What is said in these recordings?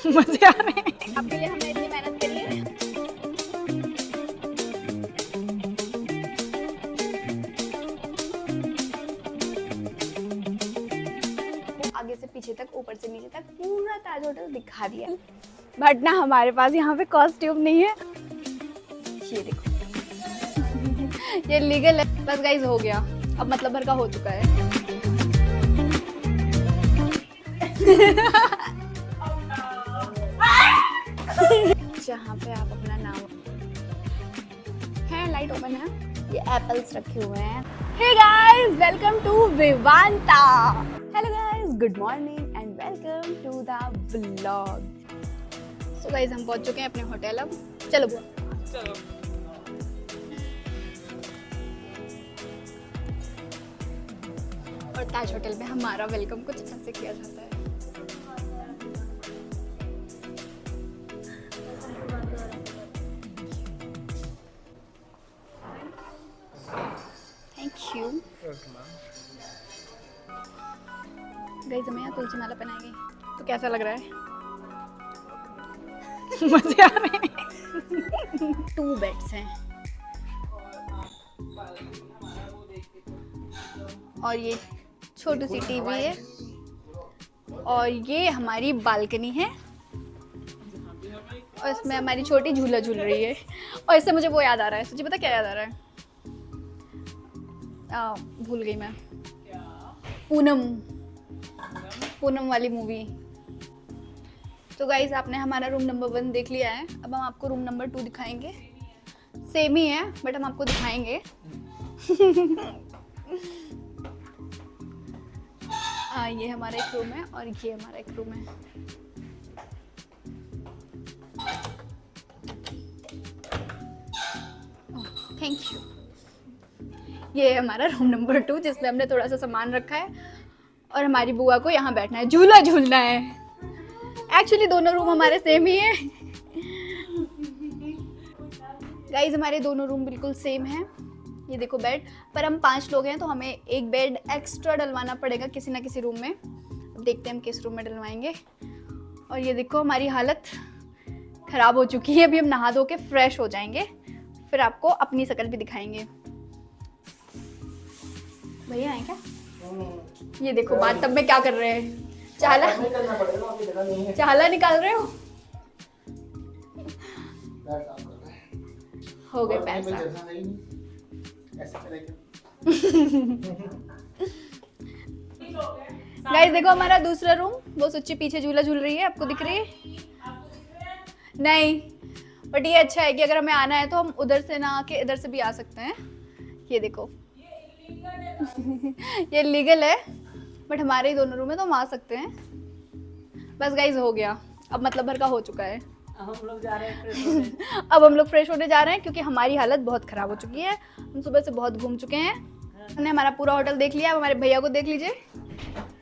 मजे आ रहे हैं। आपके लिए हमने इतनी मेहनत करी है। आगे से पीछे तक, ऊपर से नीचे तक पूरा ताज होटल दिखा दिया, बट ना हमारे पास यहाँ पे कॉस्ट्यूम नहीं है। ये देखो ये लीगल है। बस गाइस हो गया, अब मतलब भर का हो चुका है। जहाँ पे आप अपना नाम है, लाइट ओपन है, ये एप्पल्स रखे हुए हैं। Hey guys, welcome to Vivanta. Hello guys, good morning and welcome to the vlog. So guys, हम पहुंच चुके हैं अपने होटल। अब चलो बुआ, चलो। और ताज होटल में हमारा वेलकम कुछ ऐसे किया जाता है। Thank you. गाइस, हमें यहाँ तुलसी माला पहनाई गई, तो कैसा लग रहा है? मजे आ रहे हैं। 2 बेड्स हैं और ये छोटी सी टीवी है और ये हमारी बालकनी है और इसमें हमारी छोटी झूला झूल रही है। और इससे मुझे वो याद आ रहा है, सच्ची पता क्या याद आ रहा है? भूल गई मैं। पूनम वाली मूवी। तो गाइस, आपने हमारा रूम नंबर 1 देख लिया है। अब हम आपको रूम नंबर 2 दिखाएंगे। सेम ही है बट हम आपको दिखाएंगे। ये हमारा एक रूम है और ये हमारा एक रूम है। Thank you. ये है हमारा रूम नंबर 2 जिसमें हमने थोड़ा सा सामान रखा है और हमारी बुआ को यहाँ बैठना है, झूला झूलना है। एक्चुअली दोनों रूम हमारे सेम ही है। गाइस, हमारे दोनों रूम बिल्कुल सेम हैं। ये देखो बेड, पर हम 5 लोग हैं तो हमें एक बेड एक्स्ट्रा डलवाना पड़ेगा किसी ना किसी रूम में। अब देखते हैं हम किस रूम में डलवाएंगे। और ये देखो हमारी हालत ख़राब हो चुकी है। अभी हम नहा धो के फ्रेश हो जाएंगे, फिर आपको अपनी शक्ल भी दिखाएंगे। भैया आए क्या? ये देखो बात तब में क्या कर रहे हैं, चाला निकाल रहे हो। हो गए पैसा। गाइस देखो हमारा दूसरा रूम, वो सुच्ची पीछे झूला झूल रही है, आपको दिख रही है? नहीं, बट ये अच्छा है कि अगर हमें आना है तो हम उधर से ना आके इधर से भी आ सकते हैं। ये देखो ये लीगल है बट हमारे ही दोनों रूम है तो हम आ सकते हैं। बस गाइस हो गया, अब मतलब भर का हो चुका है। अब हम लोग जा रहे हैं फ्रेश होने। अब हम लोग फ्रेश होने जा रहे हैं क्योंकि हमारी हालत बहुत ख़राब हो चुकी है। हम सुबह से बहुत घूम चुके हैं। हमने हमारा पूरा होटल देख लिया। अब हमारे भैया को देख लीजिए,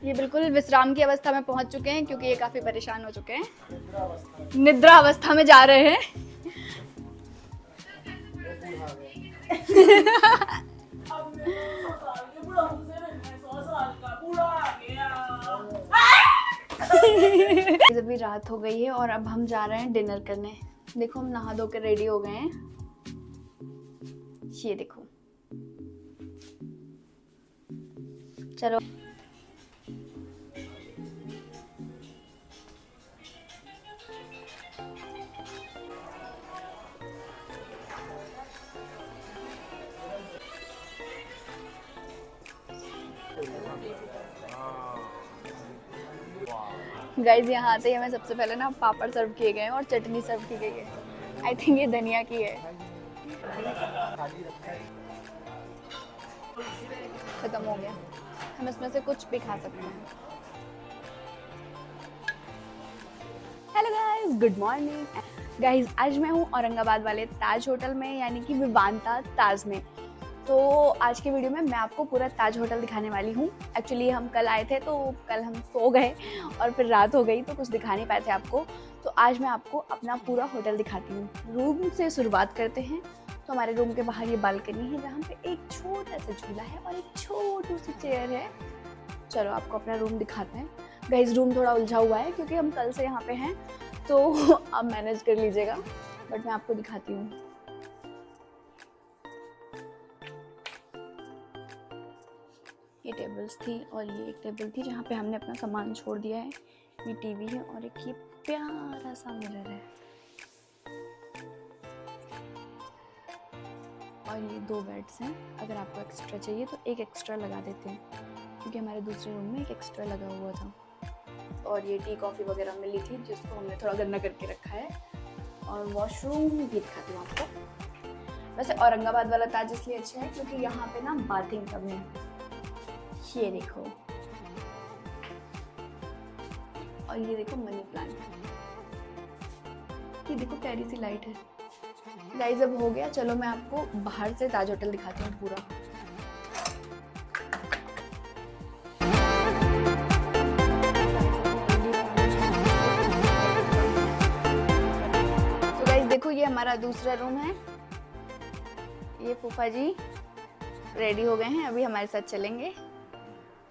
ये बिल्कुल विश्राम की अवस्था में पहुंच चुके हैं क्योंकि ये काफ़ी परेशान हो चुके हैं। निद्रा अवस्था में जा रहे हैं। अभी रात हो गई है और अब हम जा रहे हैं डिनर करने। देखो हम नहा धो के रेडी हो गए हैं। ये देखो, चलो। गाइज यहाँ आते ही हमें सबसे पहले ना पापड़ सर्व किए गए हैं और चटनी सर्व की गई है। आई थिंक ये धनिया की है। खत्म हो गया, हम इसमें से कुछ भी खा सकते हैं। Hello guys, good morning. Guys आज मैं हूँ औरंगाबाद वाले ताज होटल में, यानी कि विवांता ताज में। तो आज की वीडियो में मैं आपको पूरा ताज होटल दिखाने वाली हूँ। एक्चुअली हम कल आए थे तो कल हम सो गए और फिर रात हो गई तो कुछ दिखा नहीं पाए थे आपको। तो आज मैं आपको अपना पूरा होटल दिखाती हूँ। रूम से शुरुआत करते हैं। तो हमारे रूम के बाहर ये बालकनी है जहाँ पे एक छोटा सा झूला है और एक छोटी सी चेयर है। चलो आपको अपना रूम दिखाते हैं। गाइस रूम थोड़ा उलझा हुआ है क्योंकि हम कल से यहाँ पे हैं तो आप मैनेज कर लीजिएगा, बट मैं आपको दिखाती हूँ। ये टेबल्स थी और ये एक टेबल थी जहाँ पे हमने अपना सामान छोड़ दिया है। ये टीवी है और एक ये प्यारा सा मिरर है और ये 2 बेड्स हैं। अगर आपको एक्स्ट्रा चाहिए तो एक एक्स्ट्रा लगा देते हैं, क्योंकि हमारे दूसरे रूम में एक एक्स्ट्रा लगा हुआ था। और ये टी कॉफ़ी वगैरह मिली थी जिसको हमने थोड़ा गंदा करके रखा है। और वॉशरूम भी दिखाती हूँ आपको। वैसे औरंगाबाद वाला ताज इसलिए अच्छा है क्योंकि यहाँ पे ना बाथिंग टब है। ये देखो, और ये देखो मनी प्लांट, ये देखो प्यारी सी लाइट है। गाइस अब हो गया, चलो मैं आपको बाहर से ताज होटल दिखाती हूँ पूरा। तो गाइस देखो, ये हमारा दूसरा रूम है। ये फूफा जी रेडी हो गए हैं, अभी हमारे साथ चलेंगे।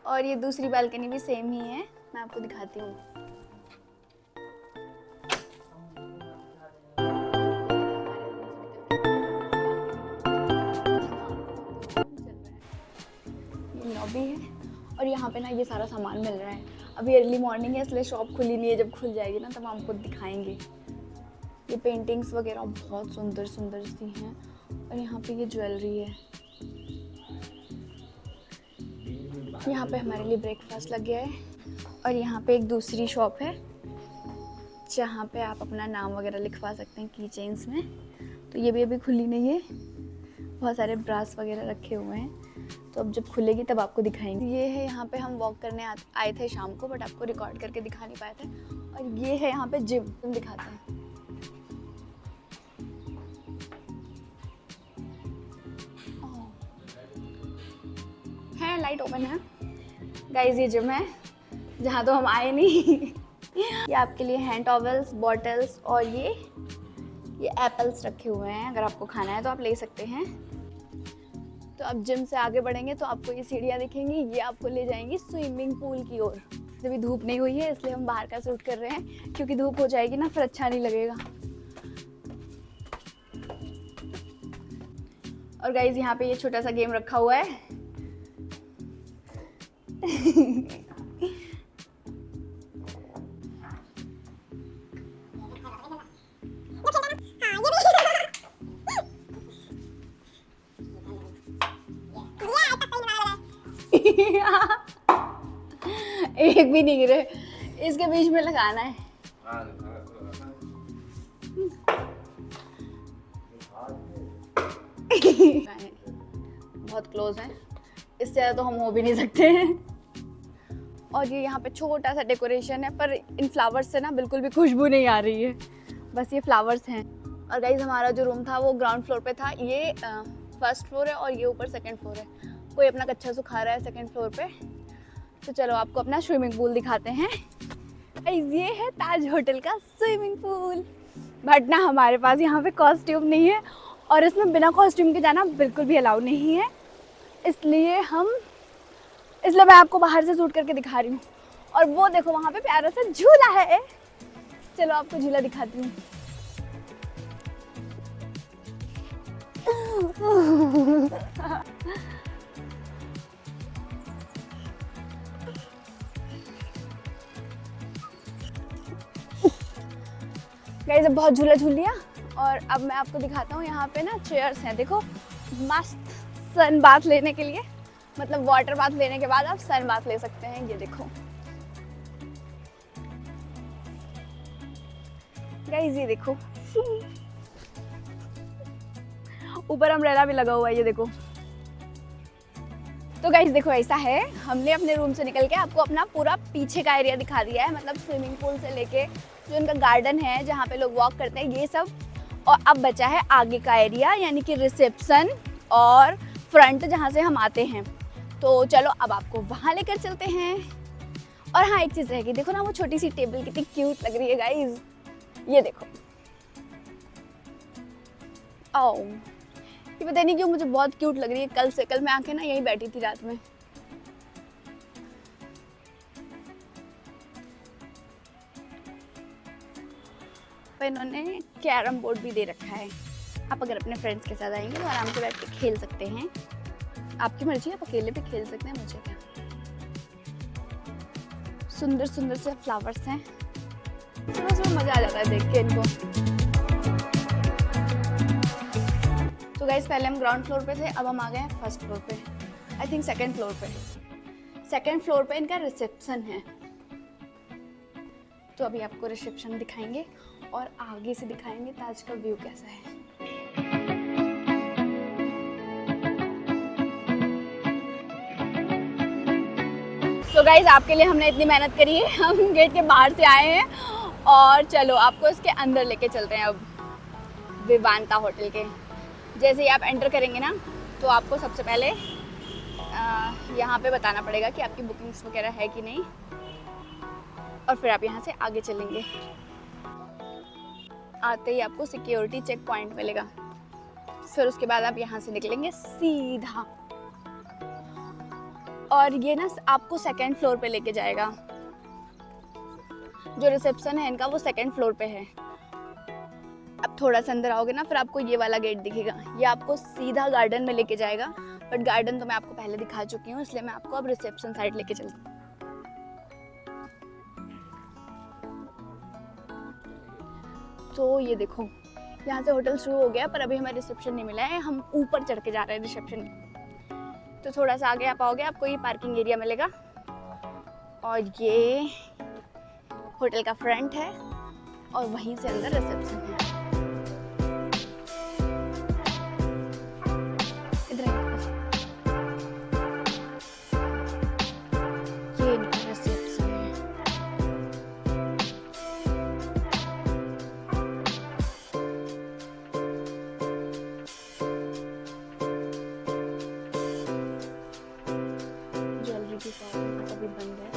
और ये दूसरी बालकनी भी सेम ही है, मैं आपको दिखाती हूँ। ये लॉबी है और यहाँ पे ना ये सारा सामान मिल रहा है। अभी अर्ली मॉर्निंग है इसलिए शॉप खुली नहीं है, जब खुल जाएगी ना तब हम आपको दिखाएंगे। ये पेंटिंग्स वगैरह बहुत सुंदर सुंदर सी हैं और यहाँ पे ये ज्वेलरी है। यहाँ पे हमारे लिए ब्रेकफास्ट लग गया है और यहाँ पे एक दूसरी शॉप है जहाँ पे आप अपना नाम वगैरह लिखवा सकते हैं की चेन्स में। तो ये भी अभी खुली नहीं है, बहुत सारे ब्रास वगैरह रखे हुए हैं, तो अब जब खुलेगी तब आपको दिखाएंगे। ये है, यहाँ पे हम वॉक करने आए थे शाम को, बट आपको रिकॉर्ड करके दिखा नहीं पाए थे। और ये है यहाँ पे जिम दिखाते हैं। है लाइट ओपन है गाइस, ये जिम है जहाँ तो हम आए नहीं। ये आपके लिए हैंड टॉवल्स, बॉटल्स और ये एप्पल्स रखे हुए हैं। अगर आपको खाना है तो आप ले सकते हैं। तो अब जिम से आगे बढ़ेंगे तो आपको ये सीढ़ियाँ दिखेंगी, ये आपको ले जाएंगी स्विमिंग पूल की ओर। अभी धूप नहीं हुई है इसलिए हम बाहर का शूट कर रहे हैं, क्योंकि धूप हो जाएगी ना फिर अच्छा नहीं लगेगा। और गाइस यहाँ पे ये छोटा सा गेम रखा हुआ है। एक भी नहीं गिरे, इसके बीच में लगाना है। बहुत क्लोज है, इससे ज़्यादा तो हम हो भी नहीं सकते हैं। और ये यहाँ पे छोटा सा डेकोरेशन है, पर इन फ्लावर्स से ना बिल्कुल भी खुशबू नहीं आ रही है, बस ये फ्लावर्स हैं। और गाइस हमारा जो रूम था वो ग्राउंड फ्लोर पे था, ये फर्स्ट फ्लोर है और ये ऊपर सेकंड फ्लोर है। कोई अपना कच्चा सुखा रहा है सेकंड फ्लोर पे। तो चलो आपको अपना स्विमिंग पूल दिखाते हैं। ये है ताज होटल का स्विमिंग पूल, बट ना हमारे पास यहाँ पे कॉस्ट्यूम नहीं है और इसमें बिना कॉस्ट्यूम के जाना बिल्कुल भी अलाउ नहीं है, इसलिए मैं आपको बाहर से शूट करके दिखा रही हूँ। और वो देखो वहाँ पे प्यारा सा झूला है, चलो आपको झूला दिखाती हूँ। गाइस अब बहुत झूला झूल लिया और अब मैं आपको दिखाता हूँ। यहाँ पे ना चेयर्स हैं, देखो मस्त सन बाथ लेने के लिए, मतलब वाटर बाथ लेने के बाद आप सन बाथ ले सकते हैं। ये देखो गाइस, ये देखो ऊपर अम्ब्रेला भी लगा हुआ है, ये देखो। तो गाइस देखो ऐसा है, हमने अपने रूम से निकल के आपको अपना पूरा पीछे का एरिया दिखा दिया है, मतलब स्विमिंग पूल से लेके जो उनका गार्डन है जहाँ पे लोग वॉक करते हैं ये सब। और अब बचा है आगे का एरिया, यानी कि रिसेप्शन और फ्रंट जहाँ से हम आते हैं। तो चलो अब आपको वहाँ लेकर चलते हैं। और हाँ एक चीज़ रहेगी, देखो ना वो छोटी सी टेबल कितनी क्यूट लग रही है गाइस, ये देखो। आओ, ये पता नहीं क्यों मुझे बहुत क्यूट लग रही है। कल मैं आके ना यहीं बैठी थी रात में। पे इन्होंने कैरम बोर्ड भी दे रखा है। आप अगर अपने फ्रेंड्स के साथ आएंगे तो आराम से बैठ के खेल सकते हैं। आपकी मर्जी है, आप अकेले भी खेल सकते हैं, मुझे क्या। सुंदर सुंदर से फ्लावर्स हैं, सुबह सुबह मजा आ जाता है देख के इनको। तो गाइस पहले हम ग्राउंड फ्लोर पे थे, अब हम आ गए हैं फर्स्ट फ्लोर पे, आई थिंक सेकंड फ्लोर पे। सेकंड फ्लोर पे इनका रिसेप्शन है, तो अभी आपको रिसेप्शन दिखाएंगे और आगे से दिखाएंगे ताज का व्यू कैसा है। तो गाइज आपके लिए हमने इतनी मेहनत करी है, हम गेट के बाहर से आए हैं और चलो आपको इसके अंदर लेके चलते हैं। अब विवांता होटल के जैसे ही आप एंटर करेंगे ना, तो आपको सबसे पहले यहाँ पे बताना पड़ेगा कि आपकी बुकिंग्स वगैरह है कि नहीं, और फिर आप यहाँ से आगे चलेंगे। आते ही आपको सिक्योरिटी चेक पॉइंट मिलेगा, फिर उसके बाद आप यहाँ से निकलेंगे सीधा, और ये ना आपको सेकंड फ्लोर पे लेके जाएगा। जो रिसेप्शन है इनका वो सेकंड फ्लोर पे है। अब थोड़ा सा अंदर आओगे ना, फिर आपको ये वाला गेट दिखेगा, ये आपको सीधा गार्डन में लेके जाएगा। बट गार्डन तो मैं आपको पहले दिखा चुकी हूँ, इसलिए मैं आपको अब रिसेप्शन साइड लेके चलती हूँ। तो ये देखो, यहाँ से होटल शुरू हो गया, पर अभी हमें रिसेप्शन नहीं मिला है, हम ऊपर चढ़ के जा रहे हैं रिसेप्शन। तो थोड़ा सा आगे आप आओगे, आपको ये पार्किंग एरिया मिलेगा, और ये होटल का फ्रंट है, और वहीं से अंदर रिसेप्शन है। इधर ये इनका रिसेप्शन है। ज्वेलरी की शॉप अभी बंद है।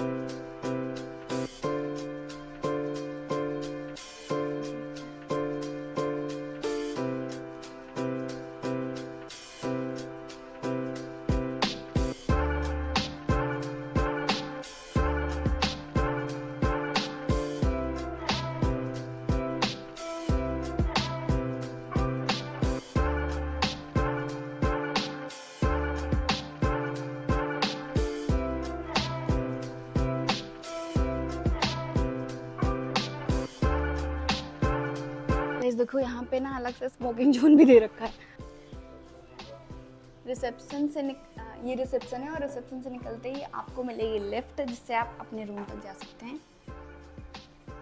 देखो यहाँ पे ना अलग से स्मोकिंग जोन भी दे रखा है। रिसेप्शन से ये रिसेप्शन है, और रिसेप्शन से निकलते ही आपको मिलेगी लिफ्ट, जिससे आप अपने रूम तक जा सकते हैं।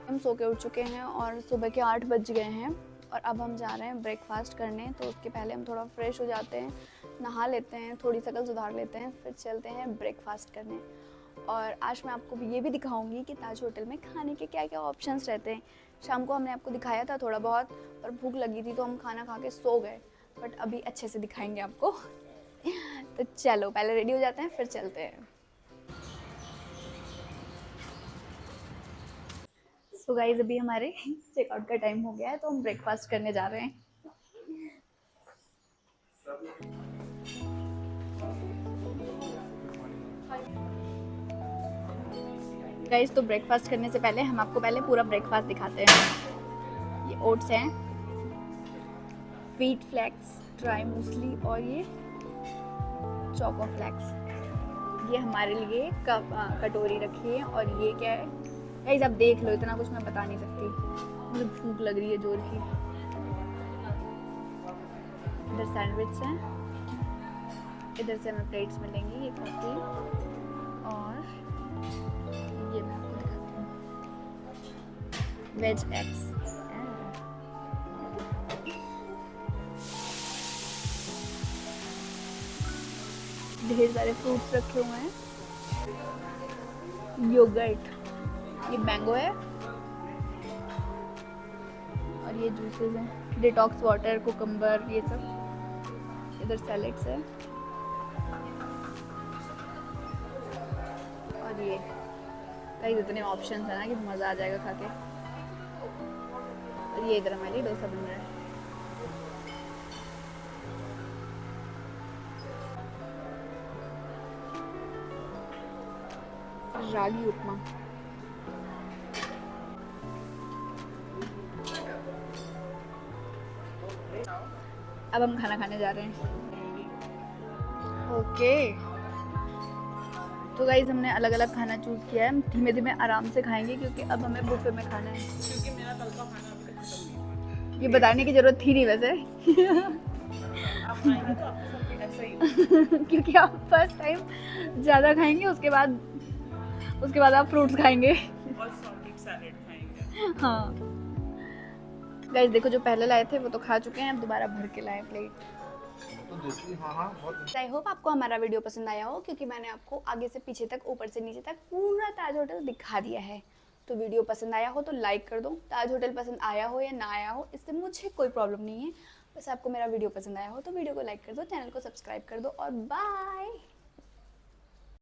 हम सो के उठ चुके हैं और सुबह के 8 बज गए हैं, और अब हम जा रहे हैं ब्रेकफास्ट करने। तो उसके पहले हम थोड़ा फ्रेश हो जाते हैं, नहा लेते हैं, थोड़ी शकल सुधार लेते हैं, फिर चलते हैं ब्रेकफास्ट करने। और आज मैं आपको ये भी दिखाऊंगी कि ताज होटल में खाने के क्या क्या ऑप्शंस रहते हैं। शाम को हमने आपको दिखाया था थोड़ा बहुत, पर भूख लगी थी तो हम खाना खा के सो गए, बट अभी अच्छे से दिखाएंगे आपको। तो चलो पहले रेडी हो जाते हैं, फिर चलते हैं। सो गाइस अभी हमारे चेकआउट का टाइम हो गया है, तो हम ब्रेकफास्ट करने जा रहे हैं। गाइस तो ब्रेकफास्ट करने से पहले हम आपको पहले पूरा ब्रेकफास्ट दिखाते हैं। ये ओट्स हैं, व्हीट फ्लेक्स, ड्राई मूसली, और ये चोको फ्लेक्स। ये हमारे लिए कटोरी रखी है, और ये क्या है गाइस आप देख लो, इतना कुछ मैं बता नहीं सकती, मुझे भूख लग रही है जोर की। इधर सैंडविच हैं, इधर से हमें प्लेट्स मिलेंगी, ये कॉफ़ी, और ये मैं आपको दिखाती हूँ वेज एग्स। ढेर सारे फ्रूट्स रखे हुए हैं, योगर्ट, ये मैंगो है, और ये जूसेस हैं, डिटॉक्स वाटर, कुकम्बर, ये सब। इधर सैलेड्स है, और ये कई इतने ऑप्शंस है ना कि मज़ा आ जाएगा खा के। और ये इधर हमारे लिए डोसा बन रहा है। रागी उपमा, अब हम खाना खाने जा रहे हैं। ओके तो गाइज हमने अलग अलग खाना चूज़ किया है, धीमे धीमे आराम से खाएंगे क्योंकि अब हमें बुफे में खाना है। क्योंकि मेरा कल का खाना अभी तक खत्म नहीं हुआ। ये बताने की जरूरत थी नहीं वैसे आप खाएंगे तो आपके साथ भी ऐसा ही होगा। क्योंकि आप फर्स्ट टाइम ज़्यादा खाएंगे, उसके बाद आप फ्रूट्स खाएंगे। और सॉल्टेड सैलेड खाएंगे। हाँ गाइस देखो, जो पहले लाए थे वो तो खा चुके हैं, अब दोबारा भर के लाए प्लेट। तो देखिए हाँ बहुत आई होप आपको हमारा वीडियो पसंद आया हो, क्योंकि मैंने आपको आगे से पीछे तक, ऊपर से नीचे तक पूरा ताज होटल दिखा दिया है। तो वीडियो पसंद आया हो तो लाइक कर दो, ताज होटल पसंद आया हो या ना आया हो इससे मुझे कोई प्रॉब्लम नहीं है, बस आपको मेरा वीडियो पसंद आया हो तो वीडियो को लाइक कर दो, चैनल को सब्सक्राइब कर दो और बाय।